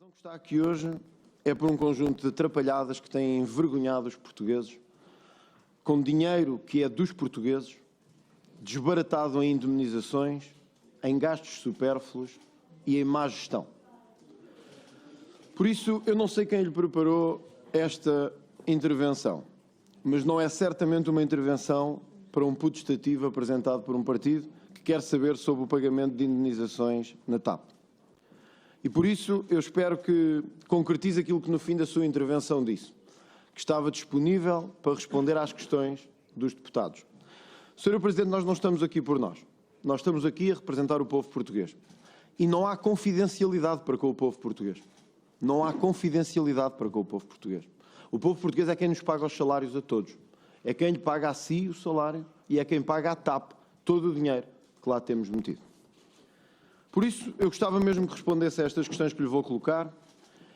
que está aqui hoje é por um conjunto de atrapalhadas que têm envergonhado os portugueses, com dinheiro que é dos portugueses, desbaratado em indemnizações, em gastos supérfluos e em má gestão. Por isso, eu não sei quem lhe preparou esta intervenção, mas não é certamente uma intervenção para um putestativo apresentado por um partido que quer saber sobre o pagamento de indemnizações na TAP. E por isso eu espero que concretize aquilo que no fim da sua intervenção disse, que estava disponível para responder às questões dos deputados. Sr. Presidente, nós não estamos aqui por nós. Nós estamos aqui a representar o povo português. E não há confidencialidade para com o povo português. Não há confidencialidade para com o povo português. O povo português é quem nos paga os salários a todos. É quem lhe paga a si o salário e é quem paga à TAP todo o dinheiro que lá temos metido. Por isso, eu gostava mesmo que respondesse a estas questões que lhe vou colocar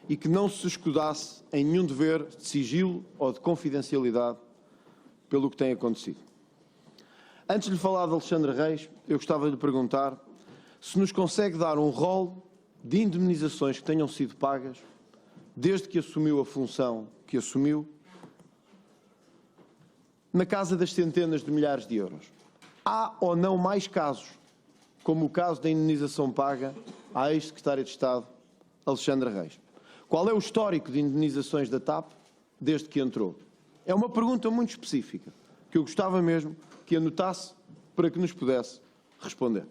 e que não se escudasse em nenhum dever de sigilo ou de confidencialidade pelo que tem acontecido. Antes de lhe falar de Alexandre Reis, eu gostava de lhe perguntar se nos consegue dar um rol de indemnizações que tenham sido pagas desde que assumiu a função que assumiu, na casa das centenas de milhares de euros. Há ou não mais casos, como o caso da indemnização paga à ex-secretária de Estado, Alexandre Reis? Qual é o histórico de indemnizações da TAP desde que entrou? É uma pergunta muito específica, que eu gostava mesmo que anotasse para que nos pudesse responder.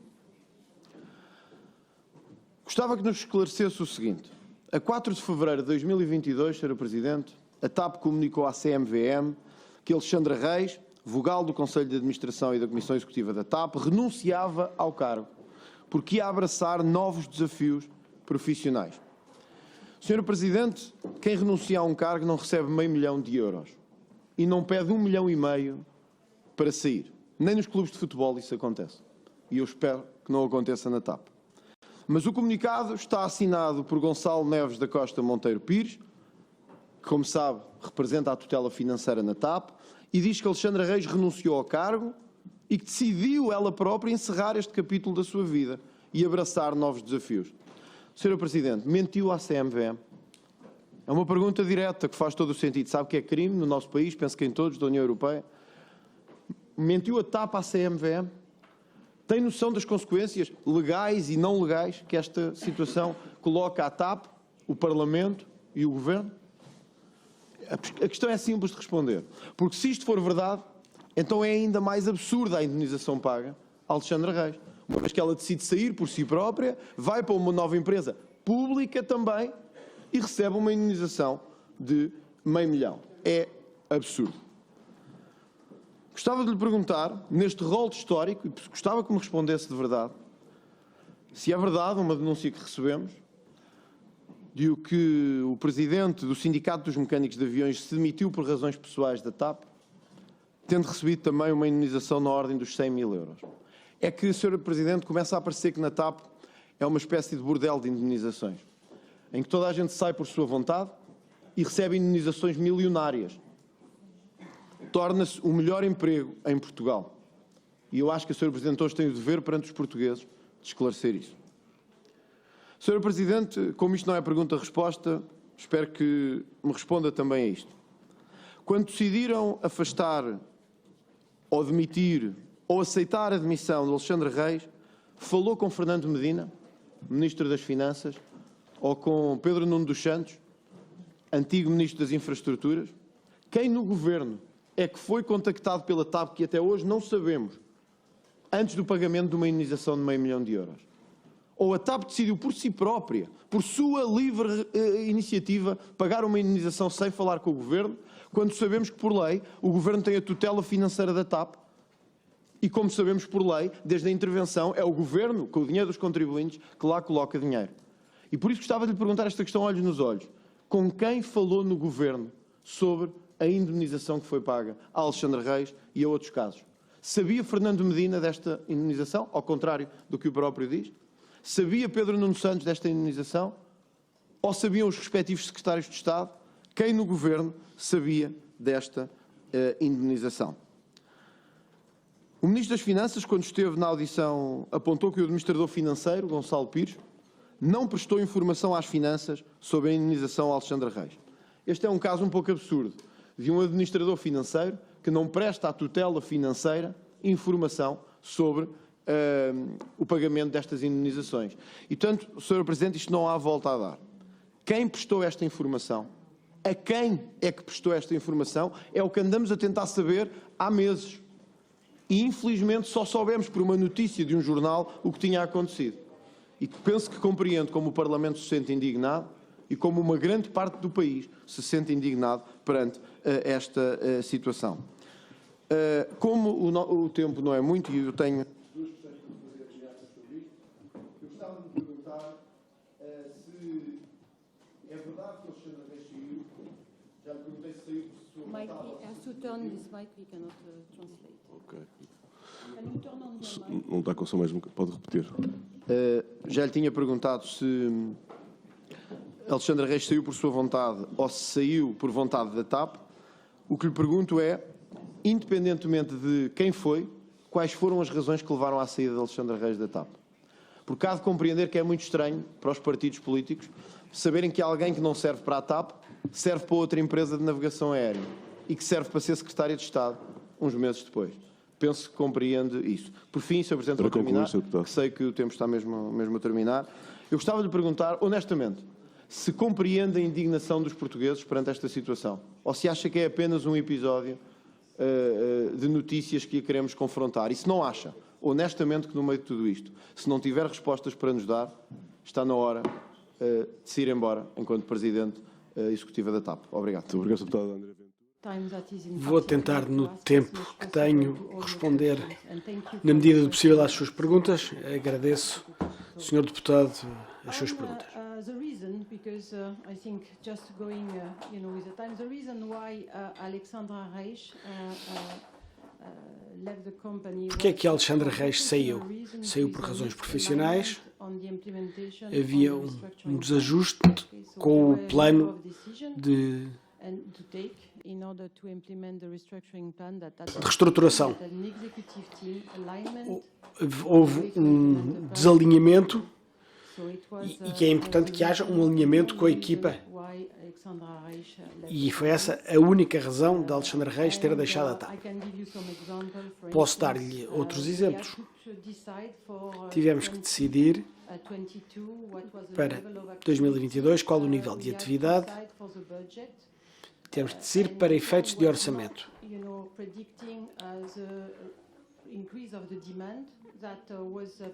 Gostava que nos esclarecesse o seguinte. A 4 de fevereiro de 2022, Sr. Presidente, a TAP comunicou à CMVM que Alexandre Reis, vogal do Conselho de Administração e da Comissão Executiva da TAP, renunciava ao cargo, porque ia abraçar novos desafios profissionais. Sr. Presidente, quem renuncia a um cargo não recebe meio milhão de euros e não pede 1,5 milhão para sair. Nem nos clubes de futebol isso acontece. E eu espero que não aconteça na TAP. Mas o comunicado está assinado por Gonçalo Neves da Costa Monteiro Pires, que, como sabe, representa a tutela financeira na TAP, e diz que Alexandre Reis renunciou ao cargo e que decidiu ela própria encerrar este capítulo da sua vida e abraçar novos desafios. Sr. Presidente, mentiu à CMVM? É uma pergunta direta que faz todo o sentido. Sabe que é crime no nosso país, penso que em todos, da União Europeia. Mentiu a TAP à CMVM? Tem noção das consequências legais e não legais que esta situação coloca à TAP, o Parlamento e o Governo? A questão é simples de responder. Porque se isto for verdade, então é ainda mais absurda a indemnização paga a Alexandre Reis. Uma vez que ela decide sair por si própria, vai para uma nova empresa pública também e recebe uma indemnização de meio milhão. É absurdo. Gostava de lhe perguntar, neste rol histórico, e gostava que me respondesse de verdade, se é verdade uma denúncia que recebemos, de que o presidente do Sindicato dos Mecânicos de Aviões se demitiu por razões pessoais da TAP, tendo recebido também uma indemnização na ordem dos 100 mil euros. É que, Sr. Presidente, começa a parecer que na TAP é uma espécie de bordel de indemnizações, em que toda a gente sai por sua vontade e recebe indemnizações milionárias. Torna-se o melhor emprego em Portugal. E eu acho que o Sr. Presidente hoje tem o dever perante os portugueses de esclarecer isso. Sr. Presidente, como isto não é pergunta-resposta, espero que me responda também a isto. Quando decidiram afastar ou demitir ou aceitar a demissão de Alexandre Reis, falou com Fernando Medina, Ministro das Finanças, ou com Pedro Nuno dos Santos, antigo Ministro das Infraestruturas? Quem no Governo é que foi contactado pela TAP, que até hoje não sabemos, antes do pagamento de uma indemnização de meio milhão de euros? Ou a TAP decidiu por si própria, por sua livre iniciativa, pagar uma indemnização sem falar com o Governo, quando sabemos que, por lei, o Governo tem a tutela financeira da TAP e, como sabemos por lei, desde a intervenção, é o Governo, com o dinheiro dos contribuintes, que lá coloca dinheiro. E por isso gostava de lhe perguntar esta questão olhos nos olhos. Com quem falou no Governo sobre a indemnização que foi paga a Alexandre Reis e a outros casos? Sabia Fernando Medina desta indemnização, ao contrário do que o próprio diz? Sabia Pedro Nuno Santos desta indemnização? Ou sabiam os respectivos secretários de Estado? Quem no Governo sabia desta indemnização? O Ministro das Finanças, quando esteve na audição, apontou que o administrador financeiro, Gonçalo Pires, não prestou informação às finanças sobre a indenização a Alexandre Reis. Este é um caso um pouco absurdo, de um administrador financeiro que não presta à tutela financeira informação sobre o pagamento destas indenizações. E, portanto, Sr. Presidente, isto não há volta a dar. Quem prestou esta informação? A quem é que prestou esta informação? É o que andamos a tentar saber há meses. E, infelizmente, só soubemos por uma notícia de um jornal o que tinha acontecido. E penso que compreendo como o Parlamento se sente indignado e como uma grande parte do país se sente indignado perante esta situação. Como o tempo não é muito, e eu tenho duas questões para fazer sobre isto, eu gostava de perguntar se é verdade que o Alexandre Reis saiu. Já lhe perguntei se saiu por sua vontade. Mike, has to turn this mic, we cannot translate. Ok. Can you turn on the mic? Não está com som mais um. Pode repetir. Já lhe tinha perguntado se Alexandre Reis saiu por sua vontade ou se saiu por vontade da TAP. O que lhe pergunto é, independentemente de quem foi, quais foram as razões que levaram à saída de Alexandre Reis da TAP? Porque há de compreender que é muito estranho para os partidos políticos saberem que alguém que não serve para a TAP serve para outra empresa de navegação aérea e que serve para ser secretário de Estado uns meses depois. Penso que compreende isso. Por fim, Sr. Presidente, vou terminar, que sei que o tempo está mesmo a terminar. Eu gostava de lhe perguntar, honestamente, se compreende a indignação dos portugueses perante esta situação, ou se acha que é apenas um episódio de notícias que a queremos confrontar. E se não acha, honestamente, que no meio de tudo isto, se não tiver respostas para nos dar, está na hora de se ir embora enquanto Presidente Executiva da TAP. Obrigado. Muito obrigado, deputado André Ventura. Vou tentar, no tempo que tenho, responder na medida do possível às suas perguntas. Agradeço, Sr. Deputado, as suas perguntas. The reason, because I think just going, with the time, the reason why Alexandra Reis left the company. Porque é que Alexandre Reis saiu? Saiu por razões profissionais. Havia um desajuste com o plano de reestruturação. Houve um desalinhamento e que é importante que haja um alinhamento com a equipa. E foi essa a única razão de Alexandre Reis ter deixado a TAP. Posso dar-lhe outros exemplos. Tivemos que decidir para 2022 qual o nível de atividade. Temos de decidir para efeitos de orçamento.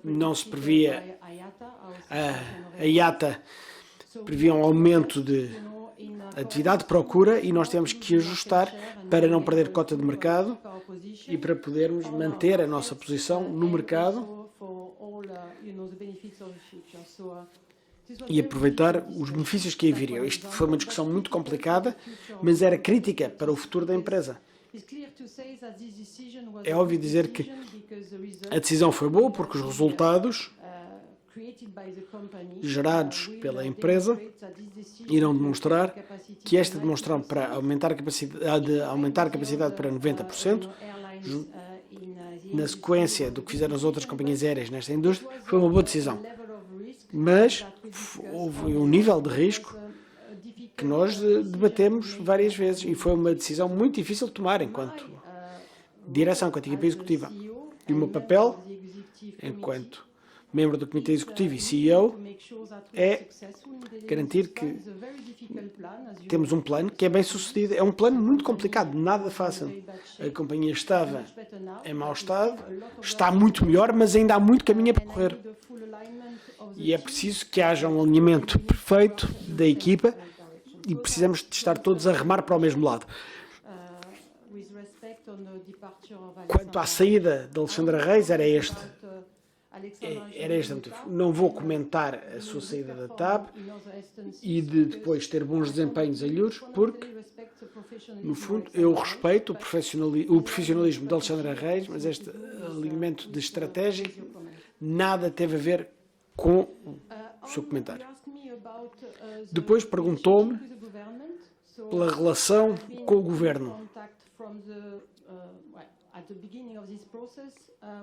Não se previa, a IATA previa um aumento de atividade de procura e nós temos que ajustar para não perder cota de mercado e para podermos manter a nossa posição no mercado e aproveitar os benefícios que aí viriam. Isto foi uma discussão muito complicada, mas era crítica para o futuro da empresa. É óbvio dizer que a decisão foi boa porque os resultados gerados pela empresa irão demonstrar que esta demonstração para aumentar a capacidade para 90%, na sequência do que fizeram as outras companhias aéreas nesta indústria, foi uma boa decisão. Mas houve um nível de risco que nós debatemos várias vezes e foi uma decisão muito difícil de tomar enquanto direção, enquanto equipa executiva. E o meu papel, enquanto membro do Comitê Executivo e CEO, é garantir que temos um plano que é bem sucedido. É um plano muito complicado, nada fácil. A companhia estava em mau estado, está muito melhor, mas ainda há muito caminho a percorrer. E é preciso que haja um alinhamento perfeito da equipa e precisamos de estar todos a remar para o mesmo lado. Quanto à saída de Alexandre Reis, era este o motivo. Não vou comentar a sua saída da TAP e de depois ter bons desempenhos alheios, porque, no fundo, eu respeito o profissionalismo de Alexandre Reis, mas este alinhamento de estratégia nada teve a ver com o seu comentário. Depois perguntou-me pela relação com o governo.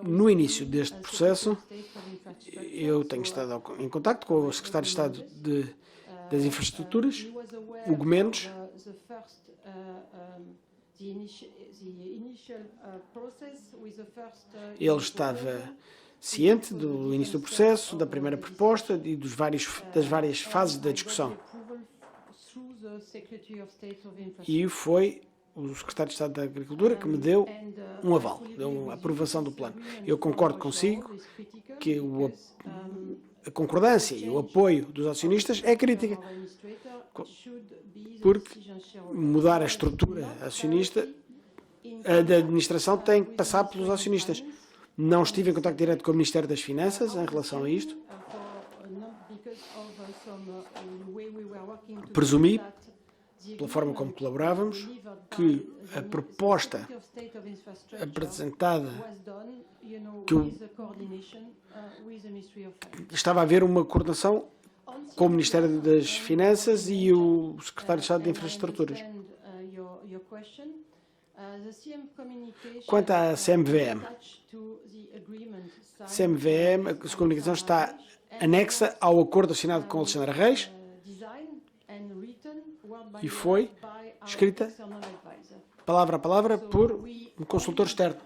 No início deste processo, eu tenho estado em contacto com o secretário de Estado das Infraestruturas, Hugo Mendes, ele estava ciente do início do processo, da primeira proposta e das várias fases da discussão. E foi o secretário de Estado da Agricultura que me deu um aval, deu a aprovação do plano. Eu concordo consigo que a concordância e o apoio dos acionistas é crítica, porque mudar a estrutura acionista, da administração tem que passar pelos acionistas. Não estive em contacto direto com o Ministério das Finanças em relação a isto. Presumi, pela forma como colaborávamos, que a proposta apresentada, que estava a haver uma coordenação com o Ministério das Finanças e o Secretário de Estado de Infraestruturas. Quanto à CMVM, a comunicação está anexa ao acordo assinado com Alexandra Reis e foi escrita palavra a palavra por um consultor externo.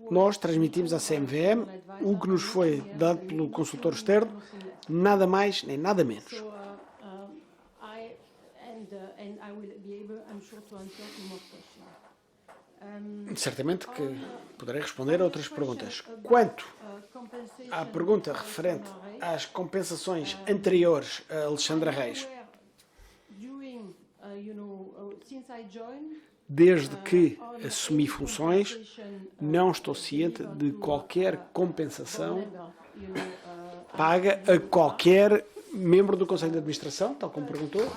Nós transmitimos à CMVM o que nos foi dado pelo consultor externo, nada mais nem nada menos. Certamente que poderei responder a outras perguntas. Quanto à pergunta referente às compensações anteriores a Alexandra Reis, desde que assumi funções, não estou ciente de qualquer compensação paga a qualquer membro do Conselho de Administração, tal como perguntou,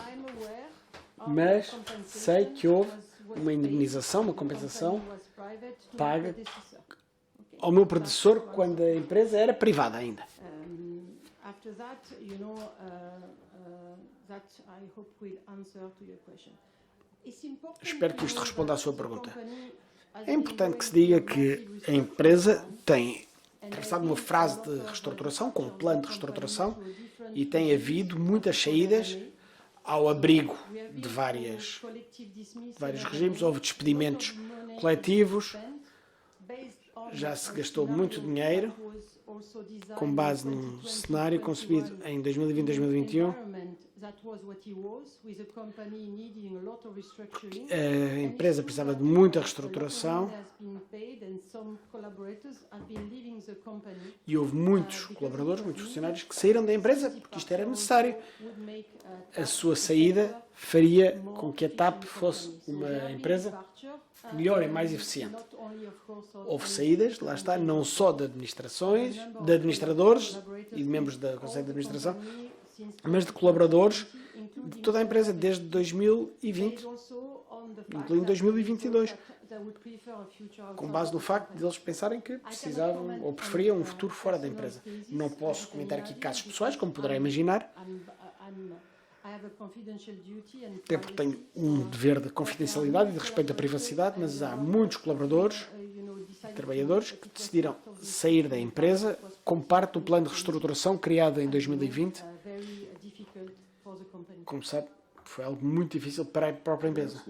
mas sei que houve uma indemnização, uma compensação paga ao meu predecessor quando a empresa era privada ainda. Espero que isto responda à sua pergunta. É importante que se diga que a empresa tem atravessado uma fase de reestruturação, com um plano de reestruturação, e tem havido muitas saídas ao abrigo de vários regimes. Houve despedimentos coletivos, já se gastou muito dinheiro com base num cenário concebido em 2020 e 2021. A empresa precisava de muita reestruturação e houve muitos colaboradores, muitos funcionários que saíram da empresa porque isto era necessário. A sua saída faria com que a TAP fosse uma empresa melhor e mais eficiente. Houve saídas, lá está, não só de administrações, de administradores e de membros do Conselho de Administração, mas de colaboradores de toda a empresa desde 2020, incluindo 2022, com base no facto de eles pensarem que precisavam ou preferiam um futuro fora da empresa. Não posso comentar aqui casos pessoais, como poderá imaginar, até porque tenho um dever de confidencialidade e de respeito à privacidade, mas há muitos colaboradores e trabalhadores que decidiram sair da empresa como parte do plano de reestruturação criado em 2020. Como sabe, foi algo muito difícil para a própria empresa.